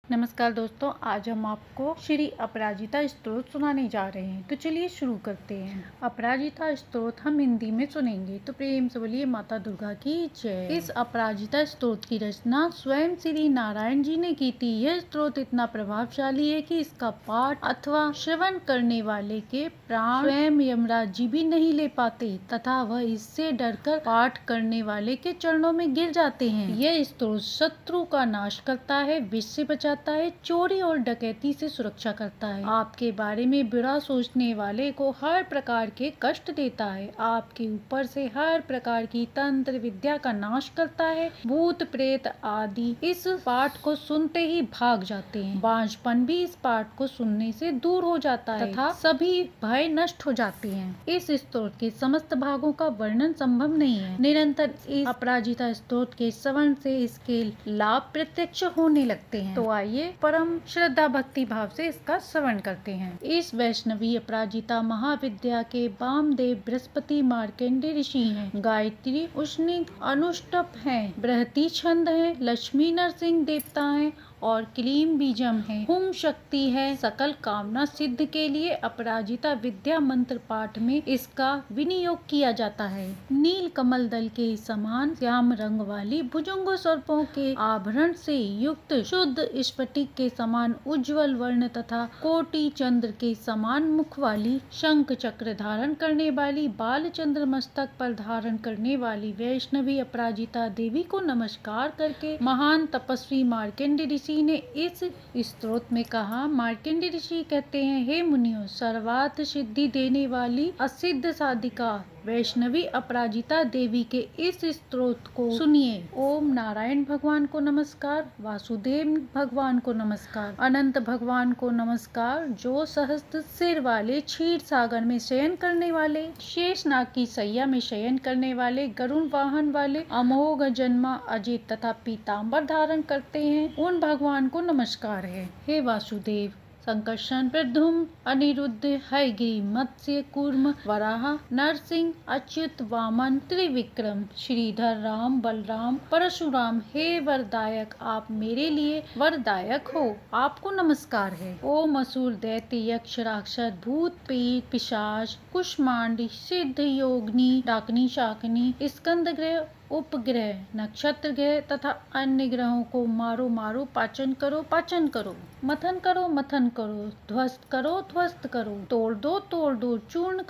नमस्कार दोस्तों, आज हम आपको श्री अपराजिता स्तोत्र सुनाने जा रहे हैं। तो चलिए शुरू करते हैं। अपराजिता स्तोत्र हम हिंदी में सुनेंगे, तो प्रेम से बोलिए माता दुर्गा की जय। इस अपराजिता स्तोत्र की रचना स्वयं श्री नारायण जी ने की थी। यह स्तोत्र इतना प्रभावशाली है कि इसका पाठ अथवा श्रवण करने वाले के प्राण स्वयं यमराज जी भी नहीं ले पाते तथा वह इससे डरकर पाठ करने वाले के चरणों में गिर जाते हैं। यह स्तोत्र शत्रु का नाश करता है, विष से बचाता है, चोरी और डकैती से सुरक्षा करता है, आपके बारे में बुरा सोचने वाले को हर प्रकार के कष्ट देता है, आपके ऊपर से हर प्रकार की तंत्र विद्या का नाश करता है, भूत प्रेत आदि इस पाठ को सुनते ही भाग जाते हैं, बांझपन भी इस पाठ को सुनने से दूर हो जाता है तथा सभी भय नष्ट हो जाते हैं। इस स्तोत्र के समस्त भागों का वर्णन संभव नहीं है। निरंतर इस अपराजिता स्तोत्र के श्रवण से इसके लाभ प्रत्यक्ष होने लगते हैं। तो आइए परम श्रद्धा भक्ति भाव से इसका श्रवण करते हैं। इस वैष्णवी अपराजिता महाविद्या के वामदेव बृहस्पति मार्कंडेय ऋषि हैं, गायत्री उष्णिक अनुष्टप हैं, बृहति छंद है, लक्ष्मी नरसिंह देवता हैं और क्लीम बीजम है, हुम शक्ति है। सकल कामना सिद्ध के लिए अपराजिता विद्या मंत्र पाठ में इसका विनियोग किया जाता है। नील कमल दल के समान श्याम रंग वाली भुजंग सर्पों के आभरण से युक्त शुद्ध स्फटिक के समान उज्जवल वर्ण तथा कोटि चंद्र के समान मुख वाली, शंख चक्र धारण करने वाली, बाल चंद्र मस्तक पर धारण करने वाली वैष्णवी अपराजिता देवी को नमस्कार करके महान तपस्वी मार्कंडेय ऋषि ने इस स्तोत्र में कहा। मार्कंडेय ऋषि कहते हैं, हे मुनियों, सर्वार्थ सिद्धि देने वाली असिद्ध साधिका वैष्णवी अपराजिता देवी के इस स्तोत्र को सुनिए। ओम नारायण भगवान को नमस्कार, वासुदेव भगवान को नमस्कार, अनंत भगवान को नमस्कार, जो सहस्त्र सिर वाले, क्षीर सागर में शयन करने वाले, शेषनाग की सैया में शयन करने वाले, गरुड़ वाहन वाले, अमोघ जन्मा अजित तथा पीताम्बर धारण करते हैं, उन भगवान को नमस्कार है। हे वासुदेव, संकर्षण, प्रद्युम्न, अनिरुद्ध, हयग्रीव, मत्स्य, कूर्म, वराह, नरसिंह, अच्युत, वामन, त्रिविक्रम, श्रीधर, राम, बलराम, परशुराम, हे वरदायक, आप मेरे लिए वरदायक हो, आपको नमस्कार है। ओम असुर, दैत्य, यक्ष, राक्षस, भूत, प्रेत, पिशाच, कुष्मांड, सिद्ध, योगिनी, डाकिनी, शाकिनी, स्कंद ग्रह, उपग्रह, नक्षत्र ग्रह तथा अन्य ग्रहों को मारो मारो, पाचन करो पाचन करो, मथन करो मथन करो, ध्वस्त करो ध्वस्त करो, तोड़ दो, चूर्ण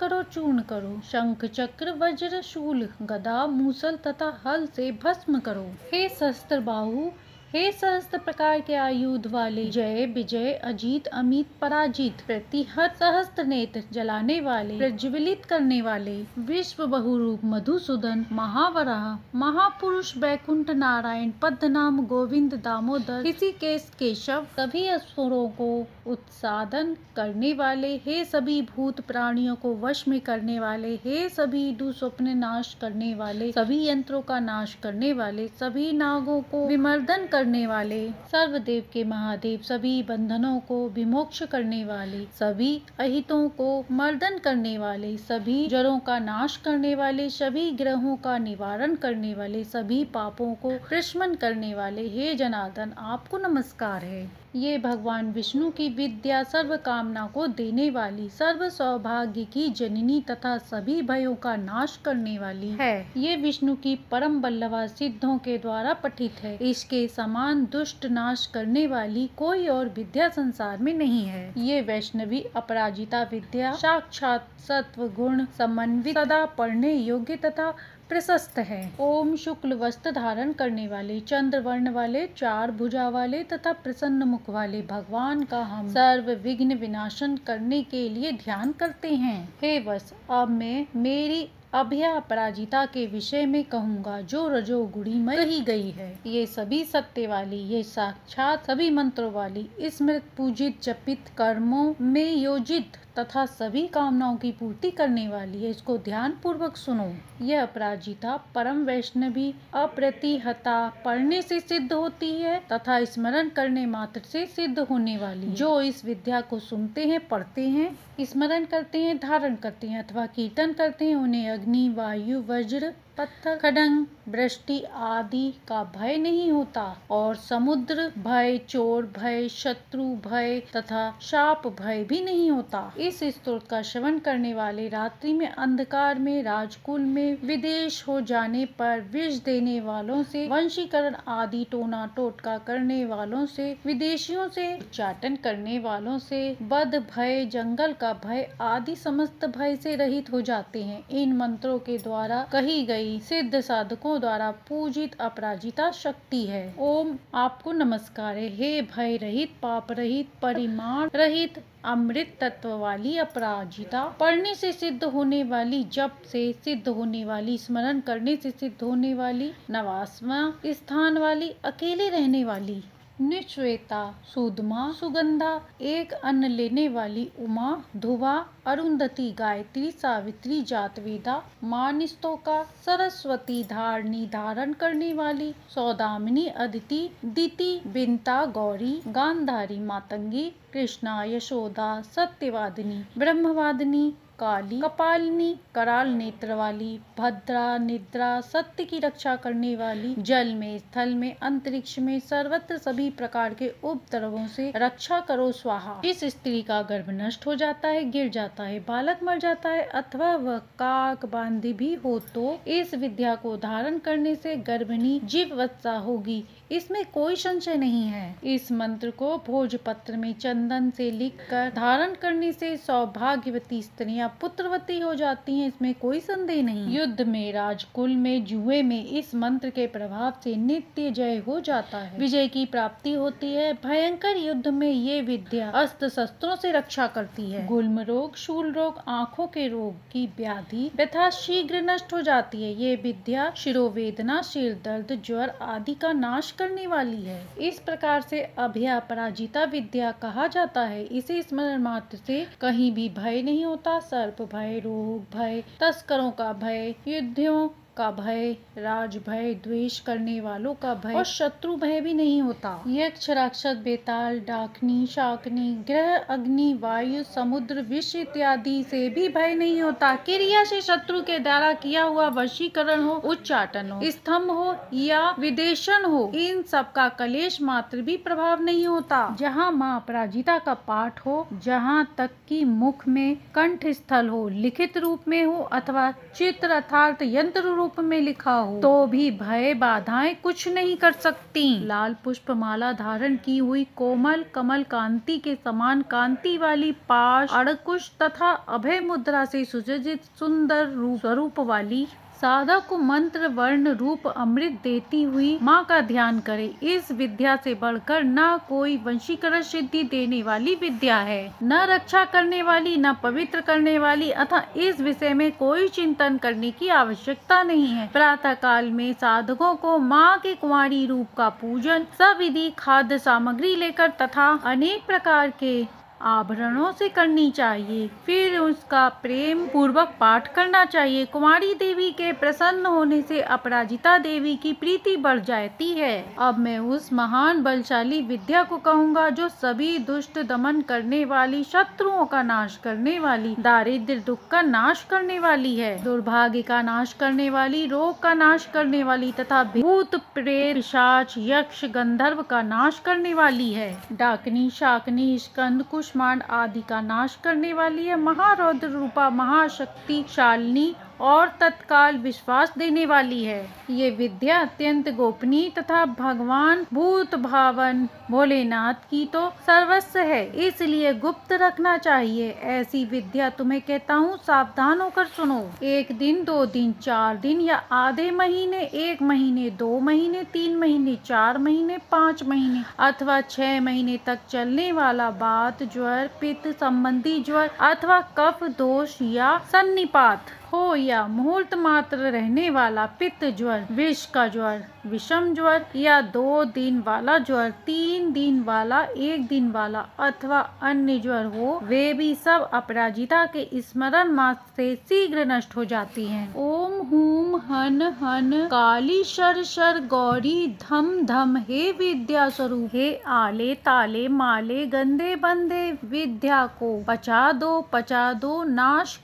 करो, शंख चक्र वज्र शूल गदा मूसल तथा हल से भस्म करो। हे सहस्त्र बाहु, हे सहस्त्र प्रकार के आयुध वाले, जय विजय, अजीत अमित पराजित, प्रतिहत, सहस्त्र नेत्र, जलाने वाले, प्रज्वलित करने वाले, विश्व बहुरूप, मधुसूदन, महावराह, महापुरुष, बैकुंठ नारायण, पद्मनाभ, गोविंद, दामोदर, ऋषिकेश, केशव, सभी असुरों को उत्सादन करने वाले, हे सभी भूत प्राणियों को वश में करने वाले, हे सभी दुस्वप्न नाश करने वाले, सभी यंत्रों का नाश करने वाले, सभी नागों को विमर्दन करने वाले, सर्वदेव के महादेव, सभी बंधनों को विमोक्ष करने वाले, सभी अहितों को मर्दन करने वाले, सभी जड़ों का नाश करने वाले, सभी ग्रहों का निवारण करने वाले, सभी पापों को प्रशमन करने वाले, हे जनार्दन, आपको नमस्कार है। ये भगवान विष्णु की विद्या सर्व कामना को देने वाली, सर्व सौभाग्य की जननी तथा सभी भयों का नाश करने वाली है। ये विष्णु की परम बल्लभा सिद्धों के द्वारा पठित है। इसके समान दुष्ट नाश करने वाली कोई और विद्या संसार में नहीं है। ये वैष्णवी अपराजिता विद्या साक्षात सत्व गुण समन्वित, सदा पढ़ने योग्य तथा प्रशस्त है। ओम शुक्ल वस्त्र धारण करने वाले, चंद्र वर्ण वाले, चार भुजा वाले तथा प्रसन्न मुख वाले भगवान का हम सर्व विघ्न विनाशन करने के लिए ध्यान करते हैं। हे वत्स, अब मैं मेरी अभया अपराजिता के विषय में कहूँगा, जो रजोगुणी में कही गई है। ये सभी सत्य वाली, ये साक्षात सभी मंत्रों वाली, स्मृत पूजित जपित कर्मों में योजित तथा सभी कामनाओं की पूर्ति करने वाली है। इसको ध्यान पूर्वक सुनो। यह अपराजिता परम वैष्णवी अप्रतिहता पढ़ने से सिद्ध होती है तथा स्मरण करने मात्र से सिद्ध होने वाली। जो इस विद्या को सुनते हैं, पढ़ते हैं, स्मरण करते हैं, धारण करते हैं अथवा कीर्तन करते हैं, उन्हें अग्नि, वायु, वज्र, पत्थर, खड्ग, वृष्टि आदि का भय नहीं होता और समुद्र भय, चोर भय, शत्रु भय तथा शाप भय भी नहीं होता। इस स्तोत्र का श्रवण करने वाले रात्रि में, अंधकार में, राजकुल में विदेश हो जाने पर, विष देने वालों से, वंशीकरण आदि टोना टोटका करने वालों से, विदेशियों से, उच्चाटन करने वालों से, बद भय, जंगल का भय आदि समस्त भय से रहित हो जाते हैं। इन मंत्रों के द्वारा कही गई सिद्ध साधकों द्वारा पूजित अपराजिता शक्ति है। ओम आपको नमस्कार है, हे भय रहित, पाप रहित, परिमाण रहित, अमृत तत्व वाली अपराजिता। पढ़ने से सिद्ध होने वाली, जप से सिद्ध होने वाली, स्मरण करने से सिद्ध होने वाली, नवासवां स्थान वाली, अकेले रहने वाली, निश्वेता, सुदमा, सुगंधा, एक अन्न लेने वाली, उमा, ध्रुवा, अरुंधति, गायत्री, सावित्री, जातवेदा, मानिस्तोका, सरस्वती, धारणी, धारण करने वाली, सौदामिनी, अदिति, दिति, बिंता, गौरी, गांधारी, मातंगी, कृष्णा, यशोदा, सत्यवादिनी, ब्रह्मवादिनी, काली, कपालिनी, कराल नेत्र वाली, भद्रा, निद्रा, सत्य की रक्षा करने वाली, जल में, स्थल में, अंतरिक्ष में, सर्वत्र सभी प्रकार के उपद्रवों से रक्षा करो स्वाहा। इस स्त्री का गर्भ नष्ट हो जाता है, गिर जाता है, बालक मर जाता है अथवा वह काक बांधी भी हो तो इस विद्या को धारण करने से गर्भिणी जीववत्सा होगी, इसमें कोई संशय नहीं है। इस मंत्र को भोजपत्र में चंदन से लिखकर धारण करने से सौभाग्यवती स्त्रियां पुत्रवती हो जाती हैं, इसमें कोई संदेह नहीं। युद्ध में, राजकुल में, जुए में इस मंत्र के प्रभाव से नित्य जय हो जाता है, विजय की प्राप्ति होती है। भयंकर युद्ध में ये विद्या अस्त्र शस्त्रों से रक्षा करती है। गुल्म रोग, शूल रोग, आँखों के रोग की व्याधि व्यथा शीघ्र नष्ट हो जाती है। ये विद्या शिरोवेदना, सिर दर्द, ज्वर आदि का नाश करने वाली है। इस प्रकार से अभयापराजिता विद्या कहा जाता है। इसे स्मरण मात्र से कहीं भी भय नहीं होता। सर्प भय, रोग भय, तस्करों का भय, युद्धों का भय, राज भय, द्वेष करने वालों का भय और शत्रु भय भी नहीं होता। यक्ष, राक्षस, बेताल, डाकनी, शाकनी, ग्रह, अग्नि, वायु, समुद्र, विष इत्यादि से भी भय नहीं होता। क्रिया से शत्रु के द्वारा किया हुआ वशीकरण हो, उच्चाटन हो, स्तंभ हो या विदेशन हो, इन सब का कलेश मात्र भी प्रभाव नहीं होता। जहाँ माँ अपराजिता का पाठ हो, जहाँ तक कि मुख में कंठ स्थल हो, लिखित रूप में हो अथवा चित्र अर्थात यंत्र रूप में लिखा हो, तो भी भय बाधाएं कुछ नहीं कर सकती। लाल पुष्प माला धारण की हुई, कोमल कमल कांति के समान कांति वाली, पाश, अड़कुश तथा अभय मुद्रा से सुसज्जित सुंदर स्वरूप वाली, साधक को मंत्र वर्ण रूप अमृत देती हुई माँ का ध्यान करे। इस विद्या से बढ़कर न कोई वंशीकरण सिद्धि देने वाली विद्या है, न रक्षा करने वाली, न पवित्र करने वाली, अतः इस विषय में कोई चिंतन करने की आवश्यकता नहीं है। प्रातः काल में साधकों को माँ के कुंवारी रूप का पूजन सविधि खाद्य सामग्री लेकर तथा अनेक प्रकार के आभरणों से करनी चाहिए। फिर उसका प्रेम पूर्वक पाठ करना चाहिए। कुमारी देवी के प्रसन्न होने से अपराजिता देवी की प्रीति बढ़ जाती है। अब मैं उस महान बलशाली विद्या को कहूँगा जो सभी दुष्ट दमन करने वाली, शत्रुओं का नाश करने वाली, दारिद्र्य दुख का नाश करने वाली है, दुर्भाग्य का नाश करने वाली, रोग का नाश करने वाली तथा भूत प्रेत पिशाच यक्ष गंधर्व का नाश करने वाली है। डाकनी, शाकनी, स्कंद, कुष्मांड आदि का नाश करने वाली है। महारौद्र रूपा, महाशक्तिशालिनी और तत्काल विश्वास देने वाली है। ये विद्या अत्यंत गोपनीय तथा भगवान भूत भावन भोलेनाथ की तो सर्वस्व है, इसलिए गुप्त रखना चाहिए। ऐसी विद्या तुम्हें कहता हूँ, सावधान होकर सुनो। 1 दिन, 2 दिन, 4 दिन या आधे महीने, 1 महीने, 2 महीने, 3 महीने, 4 महीने, 5 महीने अथवा 6 महीने तक चलने वाला वात, ज्वर, पित्त संबंधी ज्वर अथवा कफ दोष या सन्निपात हो या मुहूर्त मात्र रहने वाला पित्त ज्वर, विष का ज्वर, विषम ज्वर या 2 दिन वाला ज्वर, 3 दिन वाला, 1 दिन वाला अथवा अन्य ज्वर हो, वे भी सब अपराजिता के स्मरण मात्र से शीघ्र नष्ट हो जाती हैं। ओम हूम हन हन काली शर शर गौरी धम धम, हे विद्या स्वरूप, हे आले ताले माले गंदे बंदे, विद्या को पचा दो, नाश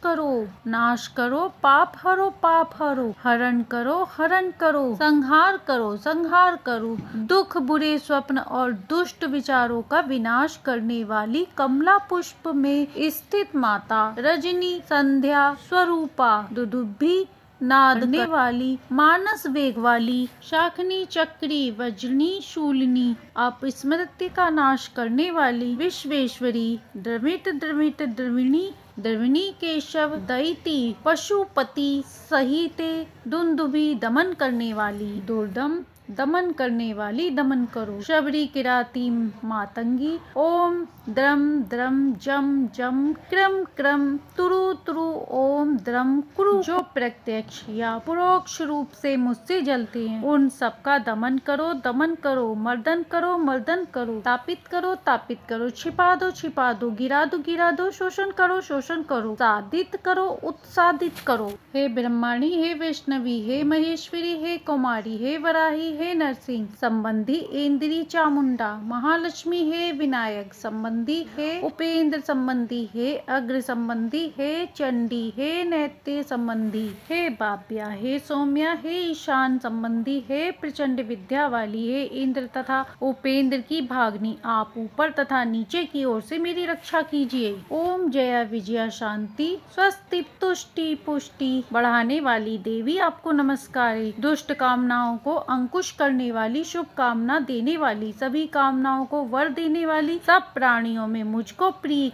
करो, पाप हरो, हरण करो, संहार करो, दुख बुरे स्वप्न और दुष्ट विचारों का विनाश करने वाली कमला पुष्प में स्थित माता, रजनी संध्या स्वरूपा, दुदुभी नादने वाली, मानस वेग वाली, शाखनी चक्री वज्रनी शूलनी, अपस्मृति का नाश करने वाली, विश्वेश्वरी, द्रविणी केशव दैती, पशुपति सहिते, दुंदुभी दमन करने वाली, दुर्दम दमन करने वाली, दमन करो, शबरी किराती मातंगी, ओम द्रम द्रम जम जम कृम कृम तुरु तुरु, ओम द्रम कुरु, जो प्रत्यक्ष या परोक्ष रूप से मुझसे जलते हैं उन सबका दमन करो, मर्दन करो, तापित करो, छिपा दो, गिरा दो, शोषण करो, साधित करो, उत्सादित करो। हे ब्रह्माणी, हे वैष्णवी, हे महेश्वरी, हे कुमारी, हे वराही, हे नरसिंह संबंधी, इंद्री चामुंडा, महालक्ष्मी, हे विनायक संबंधी, हे उपेंद्र संबंधी, हे अग्र संबंधी, हे चंडी, हे नैत्य संबंधी, हे बाप्या, हे सौम्या, हे ईशान संबंधी, हे प्रचंड विद्या वाली, हे इंद्र तथा उपेंद्र की भागनी, आप ऊपर तथा नीचे की ओर से मेरी रक्षा कीजिए। ओम जया विजया शांति स्वस्ति तुष्टि पुष्टि बढ़ाने वाली देवी, आपको नमस्कार है। दुष्ट कामनाओं को अंकुश करने वाली, शुभ कामना देने वाली, सभी कामनाओं को वर देने वाली, सब प्राणियों में मुझको प्रिय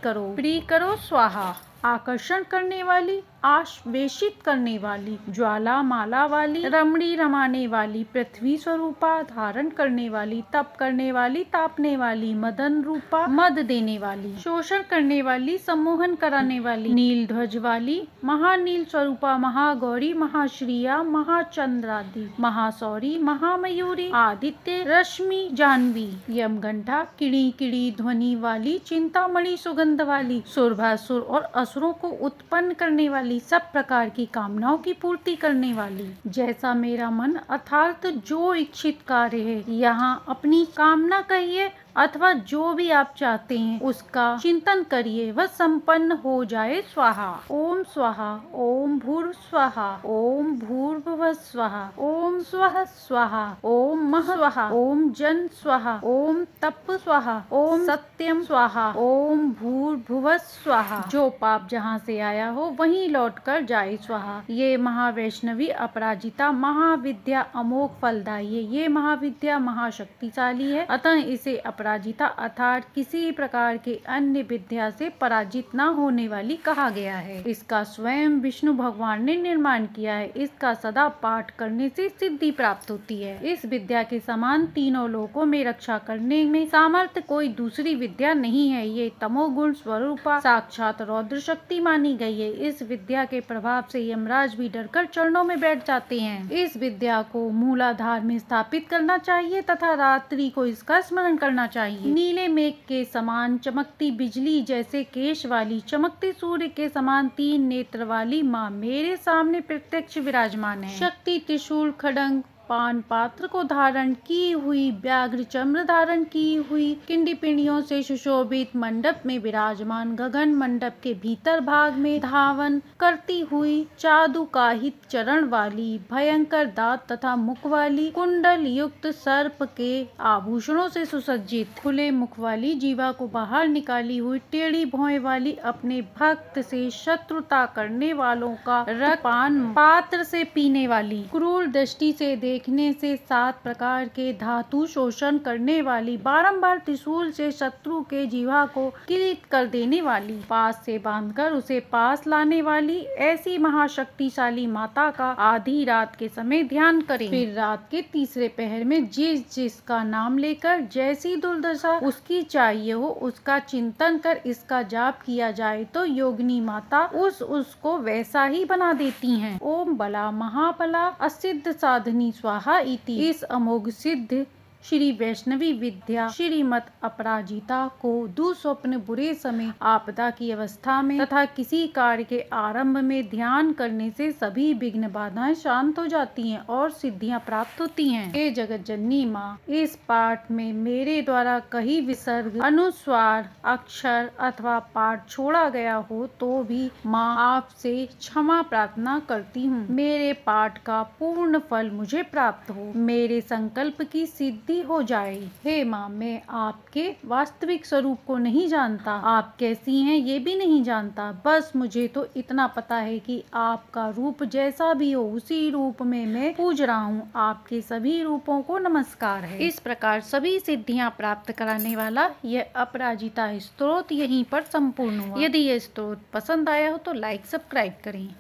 करो स्वाहा। आकर्षण करने वाली, आश्वेषित करने वाली, ज्वाला माला वाली, रमणी रमाने वाली, पृथ्वी स्वरूपा, धारण करने वाली, तप करने वाली, तापने वाली, मदन रूपा, मद देने वाली, शोषण करने वाली, सम्मोहन कराने वाली, नील ध्वज वाली, महानील स्वरूपा, महागौरी, महाश्रिया, महाचंद्रादि, महासौरी, महामयूरी, आदित्य, रश्मि, जानवी, यमघंटा, किड़ी किड़ी ध्वनि वाली, चिंतामणि सुगंध वाली, सुरभासुर और असुरों को उत्पन्न करने वाली, सब प्रकार की कामनाओं की पूर्ति करने वाली, जैसा मेरा मन अर्थात जो इच्छित कार्य है, यहाँ अपनी कामना कहिए अथवा जो भी आप चाहते हैं उसका चिंतन करिए, वह संपन्न हो जाए स्वाहा। ओम स्वाहा, ओम भूर स्वाहा, ओम भूर्भुवः स्वाहा, ओम स्वः स्वाहा, ओम मह स्वाहा, ओम जन स्वाहा, ओम तप स्वाहा, ओम सत्यम स्वाहा, ओम भूर्भुवः स्वाहा। जो पाप जहाँ से आया हो वहीं लौट कर जाए स्वाहा। ये महावैष्णवी अपराजिता महाविद्या अमोघ फलदायी है। ये महाविद्या महाशक्तिशाली है, अतः इसे अपराजिता अर्थात किसी प्रकार के अन्य विद्या से पराजित न होने वाली कहा गया है। इसका स्वयं विष्णु भगवान ने निर्माण किया है। इसका सदा पाठ करने से सिद्धि प्राप्त होती है। इस विद्या के समान तीनों लोकों में रक्षा करने में सामर्थ्य कोई दूसरी विद्या नहीं है। ये तमोगुण स्वरूपा साक्षात रौद्र शक्ति मानी गई है। इस विद्या के प्रभाव से यमराज भी डरकर चरणों में बैठ जाते हैं। इस विद्या को मूलाधार में स्थापित करना चाहिए तथा रात्रि को इसका स्मरण करना चाहिए। नीले मेघ के समान चमकती बिजली जैसे केश वाली, चमकते सूर्य के समान 3 नेत्र वाली माँ मेरे सामने प्रत्यक्ष विराजमान है। शक्ति त्रिशूल खड्ग पान पात्र को धारण की हुई, व्याघ्र चम्र धारण की हुई, किंडी पिंडियों से सुशोभित मंडप में विराजमान, गगन मंडप के भीतर भाग में धावन करती हुई, चादुकाहित चरण वाली, भयंकर दांत तथा मुख वाली, कुंडल युक्त सर्प के आभूषणों से सुसज्जित, खुले मुख वाली, जीवा को बाहर निकाली हुई, टेढ़ी भौं वाली, अपने भक्त से शत्रुता करने वालों का रक्त पान पात्र से पीने वाली, क्रूर दृष्टि से देखने से 7 प्रकार के धातु शोषण करने वाली, बारंबार त्रिशूल से शत्रु के जीवा को किलित कर देने वाली, पास से बांधकर उसे पास लाने वाली, ऐसी महाशक्तिशाली माता का आधी रात के समय ध्यान करें। फिर रात के तीसरे पहर में जिसका नाम लेकर जैसी दुर्दशा उसकी चाहिए हो उसका चिंतन कर इसका जाप किया जाए तो योगिनी माता उसको वैसा ही बना देती हैं। ओम बला महाबला असिद्ध साधनी स्वाहा इति। इस अमोघ सिद्ध श्री वैष्णवी विद्या श्रीमत अपराजिता को दुस्वप्न, बुरे समय, आपदा की अवस्था में तथा किसी कार्य के आरंभ में ध्यान करने से सभी विघ्न बाधाएं शांत हो जाती हैं और सिद्धियां प्राप्त होती हैं। हे जगत जननी माँ, इस पाठ में मेरे द्वारा कहीं विसर्ग, अनुस्वार, अक्षर अथवा पाठ छोड़ा गया हो तो भी माँ आपसे क्षमा प्रार्थना करती हूँ। मेरे पाठ का पूर्ण फल मुझे प्राप्त हो, मेरे संकल्प की सिद्धि हो जाए। हे माँ, मैं आपके वास्तविक स्वरूप को नहीं जानता, आप कैसी हैं ये भी नहीं जानता, बस मुझे तो इतना पता है कि आपका रूप जैसा भी हो उसी रूप में मैं पूज रहा हूँ। आपके सभी रूपों को नमस्कार है। इस प्रकार सभी सिद्धियां प्राप्त कराने वाला यह अपराजिता स्तोत्र यहीं पर संपूर्ण हुआ। यदि यह स्तोत्र पसंद आया हो तो लाइक सब्सक्राइब करें।